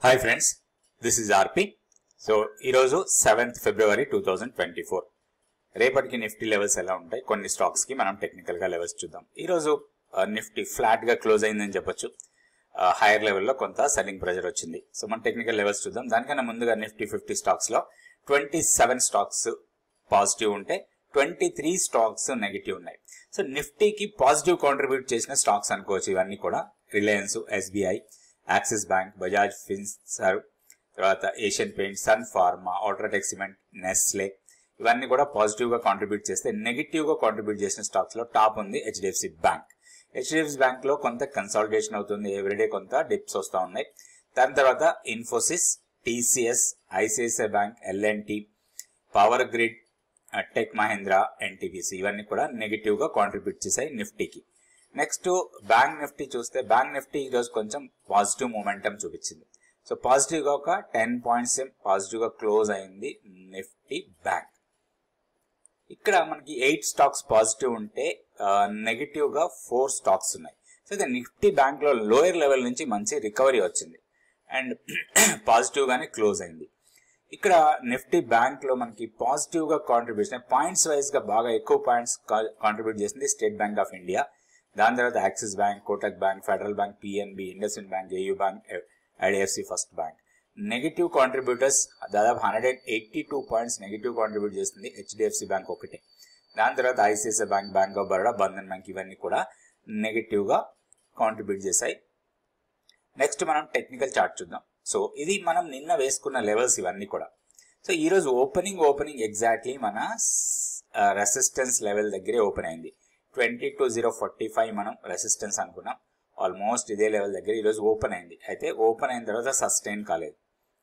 Hi friends, this is RP. So, ఈరోజు 7th February 2024. రేపటికి Nifty levels ఎలా ఉంటాయి కొన్ని స్టాక్స్ కి మనం టెక్నికల్ గా లెవెల్స్ చూద్దాం. ఈరోజు నిఫ్టీ ఫ్లాట్ గా క్లోజ్ అయిందని చెప్పొచ్చు. హైయర్ లెవెల్లో కొంత సెల్లింగ్ ప్రెజర్ వచ్చింది. సో మనం టెక్నికల్ లెవెల్స్ చూద్దాం. దానికన్నా ముందుగా నిఫ్టీ 50 స్టాక్స్ లో 27 స్టాక్స్ పాజిటివ్ ఉంటే 23 స్టాక్స్ నెగిటివ్ ఉన్నాయి. సో నిఫ్టీకి పాజిటివ్ కాంట్రిబ్యూట్ చేసిన స్టాక్స్ అనుకోవచ్చు. ఇవన్నీ కూడా Reliance, SBI, Axis Bank, Bajaj Finserv, తర్వాత Asian Paint, Sun Pharma, UltraTech Cement, Nestle ఇవన్నీ కూడా పాజిటివ్ గా కాంట్రిబ్యూట్ చేస్తే నెగిటివ్ గా కాంట్రిబ్యూట్ చేసిన స్టాక్స్ లో టాప్ ఉంది హెచ్డిఎఫ్సి బ్యాంక్. హెచ్డిఎఫ్సి బ్యాంక్ లో కొంత కన్సాలిడేషన్ అవుతుంది, ఎవ్రీడే కొంత డిప్స్ వస్తూ ఉన్నాయి. దాని తర్వాత Infosys, TCS, ICICI Bank, L N T, Power Grid, Tech Mahindra, NTPC ఇవన్నీ కూడా నెగిటివ్ గా కాంట్రిబ్యూట్ చేశాయి నిఫ్టీకి. నెక్స్ట్ బ్యాంక్ నిఫ్టీ చూస్తే బ్యాంక్ నిఫ్టీ ఈరోజు కొంచెం పాజిటివ్ మూమెంటం చూపించింది. సో పాజిటివ్ గా ఒక 10 పాయింట్స్ పాజిటివ్ గా క్లోజ్ అయింది నిఫ్టీ బ్యాంక్. ఇక్కడ మనకి 8 స్టాక్స్ పాజిటివ్ ఉంటే నెగిటివ్ గా 4 స్టాక్స్ ఉన్నాయి. సో ఇది నిఫ్టీ బ్యాంక్ లో లోయర్ లెవెల్ నుంచి మంచి రికవరీ వచ్చింది అండ్ పాజిటివ్ గానే క్లోజ్ అయింది. ఇక్కడ నిఫ్టీ బ్యాంక్ లో మనకి పాజిటివ్ గా కాంట్రిబ్యూషన్ పాయింట్స్ వైజ్ గా బాగా ఎక్కువ పాయింట్స్ కాంట్రిబ్యూట్ చేసింది స్టేట్ బ్యాంక్ ఆఫ్ ఇండియా. దాని తర్వాత axis bank, Kotak bank, federal bank, PNB, IndusInd bank, AU bank, IDFC first bank. Negative contributors దాదాపు 182 పాయింట్స్ నెగిటివ్ కాంట్రిబ్యూట్ చేస్తుంది హెచ్డిఎఫ్సి బ్యాంక్ ఒకటే. దాని తర్వాత ICICI bank, bank of Baroda, Bandhan bank ఇవన్నీ కూడా నెగిటివ్ గా కాంట్రిబ్యూట్ చేశాయి. నెక్స్ట్ మనం టెక్నికల్ చార్ట్ చూద్దాం. సో ఇది మనం నిన్న వేసుకున్న లెవెల్స్ ఇవన్నీ కూడా. సో ఈ రోజు ఓపెనింగ్ ఎగ్జాక్ట్లీ మన రెసిస్టెన్స్ లెవెల్ దగ్గరే ఓపెన్ అయింది. 22,045 మనం రెసిస్టెన్స్ అనుకున్నాం. ఆల్మోస్ట్ ఇదే లెవెల్ దగ్గర ఈరోజు ఓపెన్ అయింది. అయితే ఓపెన్ అయిన తర్వాత సస్టైన్ కాలేదు,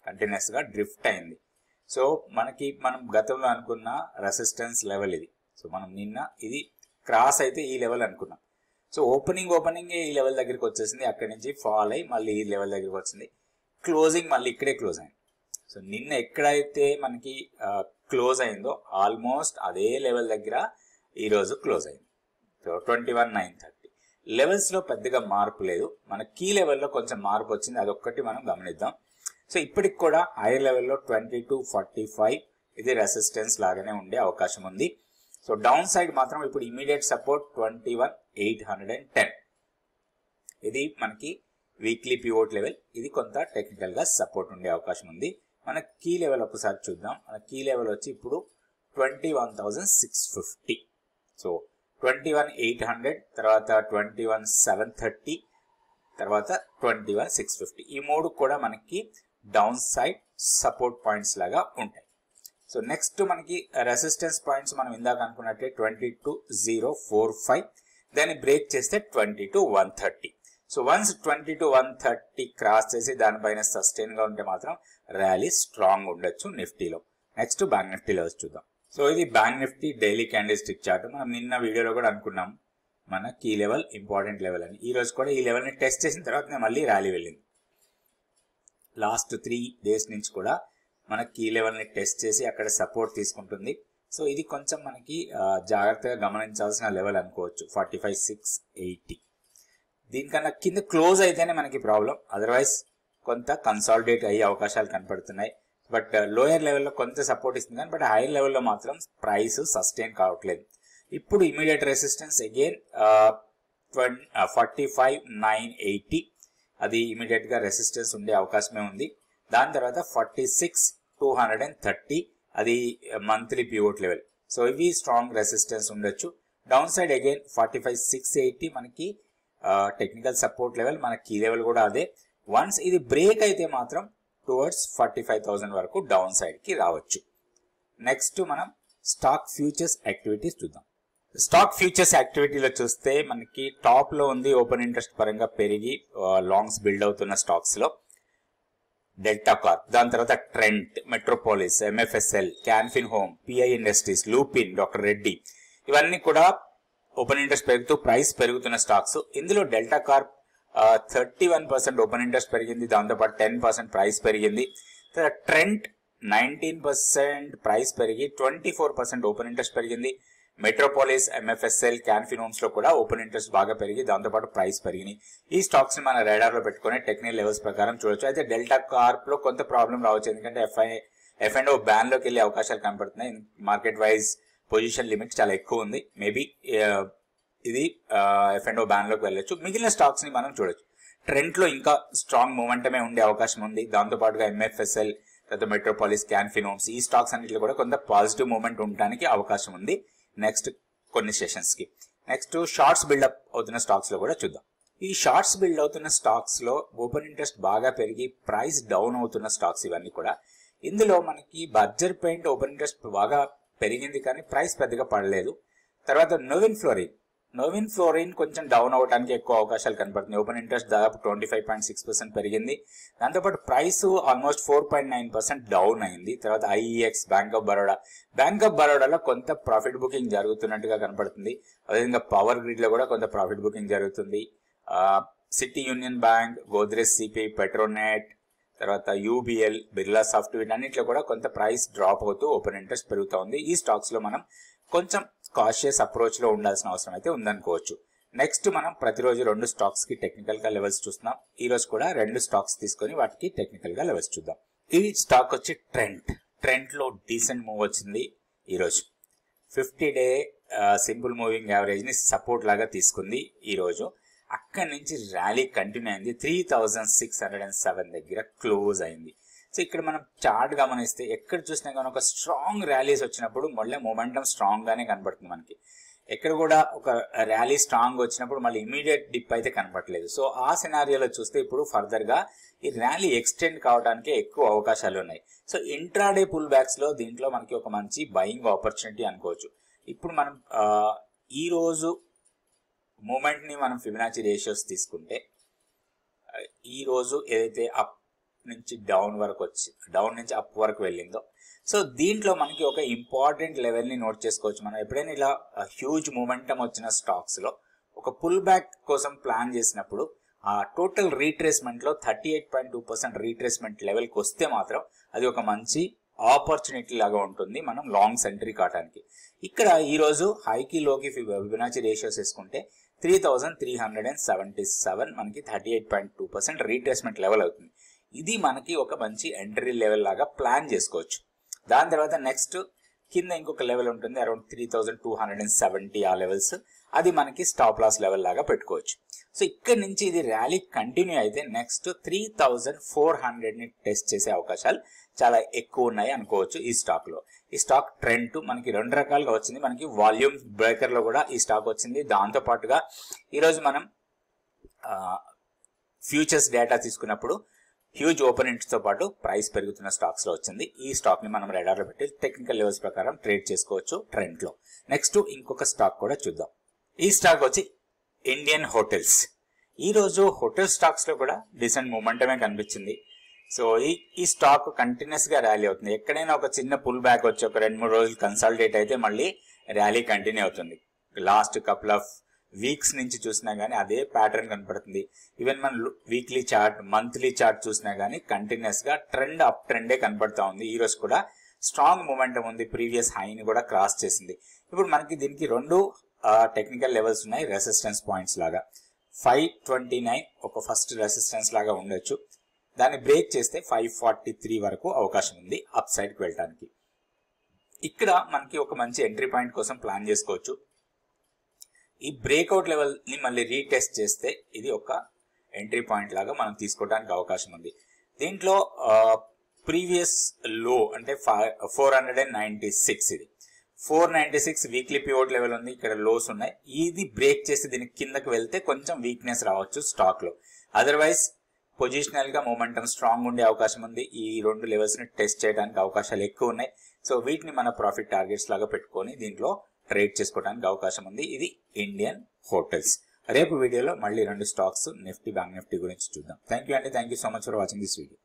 కంటిన్యూస్ గా డ్రిఫ్ట్ అయింది. సో మనం గతంలో అనుకున్న రెసిస్టెన్స్ లెవెల్ ఇది. సో మనం నిన్న ఇది క్రాస్ అయితే ఈ లెవెల్ అనుకున్నాం. సో ఓపెనింగ్ ఈ లెవెల్ దగ్గరికి వచ్చేసింది. అక్కడి నుంచి ఫాల్ అయ్యి మళ్ళీ ఈ లెవెల్ దగ్గరికి వచ్చింది. క్లోజింగ్ మళ్ళీ ఇక్కడే క్లోజ్ అయింది. సో నిన్న ఎక్కడైతే మనకి క్లోజ్ అయిందో ఆల్మోస్ట్ అదే లెవెల్ దగ్గర ఈరోజు క్లోజ్ అయింది. సో 21,930 లెవెల్స్ లో పెద్దగా మార్పు లేదు. మన కీ లెవెల్లో కొంచెం మార్పు వచ్చింది, అదొక్కటి మనం గమనిద్దాం. సో ఇప్పటికి కూడా హైయర్ లెవెల్లో 2245 ఇది రెసిస్టెన్స్ లాగానే ఉండే అవకాశం ఉంది. సో డౌన్ సైడ్ మాత్రం ఇప్పుడు ఇమీడియట్ సపోర్ట్ 21,810 ఇది మనకి వీక్లీ పివోట్ లెవెల్. ఇది కొంత టెక్నికల్ గా సపోర్ట్ ఉండే అవకాశం ఉంది. మన కీ లెవెల్ ఒకసారి చూద్దాం. మన కీ లెవెల్ వచ్చి ఇప్పుడు 21,650. సో 21,800 తర్వాత 21,730 తర్వాత 21,650 ఈ మూడు కూడా మనకి డౌన్ సైడ్ సపోర్ట్ పాయింట్స్ లాగా ఉంటాయి. సో నెక్స్ట్ మనకి రెసిస్టెన్స్ పాయింట్స్ మనం ఇందాక అనుకున్నట్టే 22,045 దాన్ని బ్రేక్ చేస్తే 22,130. సో వన్స్ 22,130 క్రాస్ చేసి దానిపైన సస్టైన్ గా ఉంటే మాత్రం ర్యాలీ స్ట్రాంగ్ ఉండొచ్చు నిఫ్టీలో. నెక్స్ట్ బ్యాంక్ నిఫ్టీ లెవెల్స్ చూద్దాం. సో ఇది bank Nifty daily candle stick chart. మనం నిన్న వీడియోలో కూడా అనుకున్నాం మన కీ లెవెల్ ఇంపార్టెంట్ లెవెల్ అని. ఈ రోజు కూడా ఈ లెవెల్ ని టెస్ట్ చేసిన తర్వాత మళ్ళీ ర్యాలీ వెళ్ళింది. లాస్ట్ 3 డేస్ నుంచి కూడా మన కీ లెవెల్ ని టెస్ట్ చేసి అక్కడ సపోర్ట్ తీసుకుంటుంది. సో ఇది కొంచెం మనకి జాగ్రత్తగా గమనించాల్సిన లెవెల్ అనుకోవచ్చు. 45,680 దీనికన్నా కింద క్లోజ్ అయితేనే మనకి ప్రాబ్లం, అదర్వైజ్ కొంత కన్సాలిడేట్ అయ్యే అవకాశాలు కనపడుతున్నాయి. బట్ లోయర్ లెవెల్లో కొంత సపోర్ట్ ఇస్తుంది కానీ బట్ హైయర్ లెవెల్లో మాత్రం ప్రైస్ సస్టైన్ కావట్లేదు. ఇప్పుడు ఇమీడియట్ రెసిస్టెన్స్ అగైన్ 45,980 అది ఇమీడియట్ గా రెసిస్టెన్స్ ఉండే అవకాశమే ఉంది. దాని తర్వాత 46,230 అది మంత్లీ పివోట్ లెవెల్. సో ఇవి స్ట్రాంగ్ రెసిస్టెన్స్ ఉండొచ్చు. డౌన్ సైడ్ అగైన్ 45,680 మనకి టెక్నికల్ సపోర్ట్ లెవెల్, మన కీ లెవెల్ కూడా అదే. వన్స్ ఇది బ్రేక్ అయితే మాత్రం టువర్డ్స్ 45,000 వరకు డౌన్ సైడ్ కి రావచ్చు. నెక్స్ట్ మనం స్టాక్ ఫ్యూచర్స్ యాక్టివిటీస్ చూద్దాం. స్టాక్ ఫ్యూచర్స్ యాక్టివిటీలో చూస్తే మనకి టాప్ లో ఉంది ఓపెన్ ఇంట్రెస్ట్ పరంగా పెరిగి లాంగ్స్ బిల్డ్ అవుతున్న స్టాక్స్ లో డెల్టా కార్ప్, దాని తర్వాత Trent, Metropolis, MFSL, Can Fin home, pi industries, Lupin, doctor Reddy ఇవన్నీ కూడా ఓపెన్ ఇంట్రెస్ట్ పెరుగుతూ ప్రైస్ పెరుగుతున్న స్టాక్స్. ఇందులో డెల్టా కార్ప్ 31% ఓపెన్ ఇంట్రెస్ట్ పెరిగింది, దాంతోపాటు 10% ప్రైస్ పెరిగింది. ట్రెంట్ 19% ప్రైస్ పెరిగి 24% ఓపెన్ ఇంట్రెస్ట్ పెరిగింది. మెట్రోపాలిస్, ఎంఎఫ్ఎస్ఎల్, క్యాన్ ఫినోమ్స్ లో కూడా ఓపెన్ ఇంట్రెస్ట్ బాగా పెరిగి దాంతోపాటు ప్రైస్ పెరిగినాయి. ఈ స్టాక్స్ ని మన రేడార్ లో పెట్టుకుని టెక్నికల్ లెవెల్స్ ప్రకారం చూడొచ్చు. అయితే డెల్టా కార్ప్ లో కొంత ప్రాబ్లం రావచ్చు, ఎందుకంటే ఎఫ్&ఓ బ్యాన్ లోకి వెళ్ళే అవకాశాలు కనపడుతున్నాయి. మార్కెట్ వైజ్ పొజిషన్ లిమిట్ చాలా ఎక్కువ ఉంది. మేబీ ఇది ఎఫ్&ఓ బ్యాన్ లోకి వెళ్ళొచ్చు. మిగిలిన స్టాక్స్ ని మనం చూడొచ్చు. ట్రెండ్ లో ఇంకా స్ట్రాంగ్ మూమెంటమే ఉండే అవకాశం ఉంది. దాంతో పాటుగా ఎంఎఫ్ఎస్ఎల్, తర్వాత మెట్రోపాలిస్, క్యాన్ ఫినోమ్స్ ఈ స్టాక్స్ అన్నింటిలో కూడా కొంత పాజిటివ్ మూమెంట్ ఉండడానికి అవకాశం ఉంది నెక్స్ట్ కొన్ని సెషన్స్ కి. నెక్స్ట్ షార్ట్స్ బిల్డప్ అవుతున్న స్టాక్స్ లో కూడా చూద్దాం. ఈ షార్ట్స్ బిల్డ్ అవుతున్న స్టాక్స్ లో ఓపెన్ ఇంట్రెస్ట్ బాగా పెరిగి ప్రైస్ డౌన్ అవుతున్న స్టాక్స్ ఇవన్నీ కూడా. ఇందులో మనకి బర్జర్ పెయింట్ ఓపెన్ ఇంట్రెస్ట్ బాగా పెరిగింది కానీ ప్రైస్ పెద్దగా పడలేదు. తర్వాత నోవిన్ ఫ్లోరిన్ కొంచెం డౌన్ అవడానికి ఎక్కువ అవకాశాలు కనపడుతుంది. ఓపెన్ ఇంట్రెస్ట్ దాదాపు 25.6% పెరిగింది. దాంతోపాటు ప్రైస్ ఆల్మోస్ట్ 4.9% డౌన్ అయింది. తర్వాత ఐఈఎక్స్, బ్యాంక్ ఆఫ్ బరోడాలో కొంత ప్రాఫిట్ బుకింగ్ జరుగుతున్నట్టుగా కనపడుతుంది. అదేవిధంగా పవర్ గ్రిడ్ లో కూడా కొంత ప్రాఫిట్ బుకింగ్ జరుగుతుంది. City union bank, Godrej CP, Petronet, తర్వాత యూబిఎల్, బిర్లా సాఫ్ట్ వీటన్నిటిలో కూడా కొంత ప్రైస్ డ్రాప్ అవుతూ ఓపెన్ ఇంట్రెస్ట్ పెరుగుతూ ఉంది. ఈ స్టాక్స్ లో మనం కొంచెం కాషియస్ అప్రోచ్ లో ఉండాల్సిన అవసరం అయితే ఉందనుకోవచ్చు. నెక్స్ట్ మనం ప్రతిరోజు 2 స్టాక్స్ కి టెక్నికల్ గా లెవెల్స్ చూస్తున్నాం. ఈ రోజు కూడా 2 స్టాక్స్ తీసుకొని వాటికి టెక్నికల్ గా లెవెల్స్ చూద్దాం. ఈ స్టాక్ వచ్చి ట్రెండ్ లో డీసెంట్ మూవ్ వచ్చింది. ఈ రోజు 50-డే సింపుల్ మూవింగ్ యావరేజ్ ని సపోర్ట్ లాగా తీసుకుంది. ఈ రోజు అక్కడి నుంచి ర్యాలీ కంటిన్యూ అయింది. 3607 దగ్గర క్లోజ్ అయింది. సో ఇక్కడ మనం చార్ట్ గమనిస్తే ఎక్కడ చూసినా కానీ ఒక స్ట్రాంగ్ ర్యాలీస్ వచ్చినప్పుడు మళ్ళీ మొమెంటం స్ట్రాంగ్ గానే కనబడుతుంది మనకి. ఎక్కడ కూడా ఒక ర్యాలీ స్ట్రాంగ్ వచ్చినప్పుడు మళ్ళీ ఇమీడియట్ డిప్ అయితే కనపడలేదు. సో ఆ సినారియోలో చూస్తే ఇప్పుడు ఫర్దర్ గా ఈ ర్యాలీ ఎక్స్టెండ్ కావడానికి ఎక్కువ అవకాశాలు ఉన్నాయి. సో ఇంట్రాడే పుల్ బ్యాక్స్ లో దీంట్లో మనకి ఒక మంచి బయింగ్ ఆపర్చునిటీ అనుకోవచ్చు. ఇప్పుడు మనం ఈ రోజు మూమెంట్ ని మనం ఫిబొనాచి రేషియోస్ తీసుకుంటే ఈ రోజు ఏదైతే అప్ నుంచి డౌన్ నుంచి అప్ వరకు వెళ్ళిందో, సో దీంట్లో మనకి ఒక ఇంపార్టెంట్ లెవెల్ ని నోట్ చేసుకోవచ్చు. మనం ఎప్పుడైనా ఇలా హ్యూజ్ మూమెంటం వచ్చిన స్టాక్స్ లో ఒక పుల్ బ్యాక్ కోసం ప్లాన్ చేసినప్పుడు ఆ టోటల్ రీట్రేస్మెంట్ లో 38.2% రీట్రేస్మెంట్ లెవెల్ కి వస్తే మాత్రం అది ఒక మంచి ఆపర్చునిటీ లాగా ఉంటుంది మనం లాంగ్ ఎంట్రీ కావడానికి. ఇక్కడ ఈ రోజు హైకి లోకి ఫిబొనాచి రేషియోస్ వేసుకుంటే 3377 మనకి 38.2% రీట్రేస్మెంట్ లెవెల్ అవుతుంది. ఇది మనకి ఒక మంచి ఎంట్రీ లెవెల్ లాగా ప్లాన్ చేసుకోవచ్చు. దాని తర్వాత నెక్స్ట్ కింద ఇంకొక లెవెల్ ఉంటుంది అరౌండ్ 3270 ఆ లెవెల్స్, అది మనకి స్టాప్ లాస్ లెవెల్ లాగా పెట్టుకోవచ్చు. సో ఇక్కడ నుంచి ఇది ర్యాలీ కంటిన్యూ అయితే నెక్స్ట్ 3400 ని టెస్ట్ చేసే అవకాశాలు చాలా ఎక్కువ ఉన్నాయి అనుకోవచ్చు. ఈ స్టాక్ లో ఈ స్టాక్ ట్రెండ్ మనకి 2 రకాలుగా వచ్చింది. మనకి వాల్యూమ్ బ్రేకర్ లో కూడా ఈ స్టాక్ వచ్చింది. దాంతో పాటుగా ఈరోజు మనం ఫ్యూచర్స్ డేటా తీసుకున్నప్పుడు హ్యూజ్ ఓపెన్ ఇంట్రెస్ట్ తో పాటు ప్రైస్ పెరుగుతున్న స్టాక్స్ లో వచ్చింది. ఈ స్టాక్ ని మనం రేడార్ లో పెట్టి టెక్నికల్ లెవెల్స్ ప్రకారం ట్రేడ్ చేసుకోవచ్చు ట్రెండ్ లో. నెక్స్ట్ ఇంకొక స్టాక్ కూడా చూద్దాం. ఈ స్టాక్ వచ్చి ఇండియన్ హోటల్స్. ఈ రోజు హోటల్ స్టాక్స్ లో కూడా డీసెంట్ మూమెంటమే కనిపించింది. సో ఈ స్టాక్ కంటిన్యూస్ గా ర్యాలీ అవుతుంది. ఎక్కడైనా ఒక చిన్న పుల్ బ్యాక్ వచ్చి ఒక 2-3 రోజులు కన్సాలిడేట్ అయితే మళ్ళీ ర్యాలీ కంటిన్యూ అవుతుంది. లాస్ట్ కపుల్ ఆఫ్ వీక్స్ నుంచి చూసినా గానీ అదే ప్యాటర్న్ కనపడుతుంది. ఈవెన్ మన వీక్లీ చార్ట్, మంత్లీ చార్ట్ చూసినా గానీ కంటిన్యూస్ గా ట్రెండ్ అప్ ట్రెండే కనపడతా ఉంది. ఈ రోజు కూడా స్ట్రాంగ్ మూమెంటం ఉంది. ప్రీవియస్ హైని కూడా క్రాస్ చేసింది. ఇప్పుడు మనకి దీనికి 2 టెక్నికల్ లెవెల్స్ ఉన్నాయి రెసిస్టెన్స్ పాయింట్స్ లాగా. 529 ఒక ఫస్ట్ రెసిస్టెన్స్ లాగా ఉండొచ్చు. దాన్ని బ్రేక్ చేస్తే 543 వరకు అవకాశం ఉంది అప్ సైడ్ కి వెళ్ళడానికి. ఇక్కడ మనకి ఒక మంచి ఎంట్రీ పాయింట్ కోసం ప్లాన్ చేసుకోవచ్చు. ఈ బ్రేక్అవుట్ లెవెల్ ని మళ్ళీ రీటెస్ట్ చేస్తే ఇది ఒక ఎంట్రీ పాయింట్ లాగా మనం తీసుకోవడానికి అవకాశం ఉంది. దీంట్లో ప్రీవియస్ లో అంటే 496, ఇది 496 వీక్లీ పివోట్ లెవెల్ ఉంది. ఇక్కడ లోస్ ఉన్నాయి. ఇది బ్రేక్ చేసి దీనికి కిందకి వెళ్తే కొంచెం వీక్నెస్ రావచ్చు స్టాక్ లో. అదర్వైజ్ పొజిషనల్ గా మూమెంటం స్ట్రాంగ్ ఉండే అవకాశం ఉంది. ఈ 2 లెవెల్స్ ని టెస్ట్ చేయడానికి అవకాశాలు ఎక్కువ ఉన్నాయి. సో వీటిని మన ప్రాఫిట్ టార్గెట్స్ లాగా పెట్టుకొని దీంట్లో ట్రేడ్ చేసుకోవడానికి అవకాశం ఉంది. ఇది ఇండియన్ హోటల్స్. రేపు వీడియోలో మళ్ళీ 2 స్టాక్స్ నిఫ్టీ, బ్యాంక్ నిఫ్టీ గురించి చూద్దాం. థ్యాంక్ యూ అండి. Thank you so much for watching this video.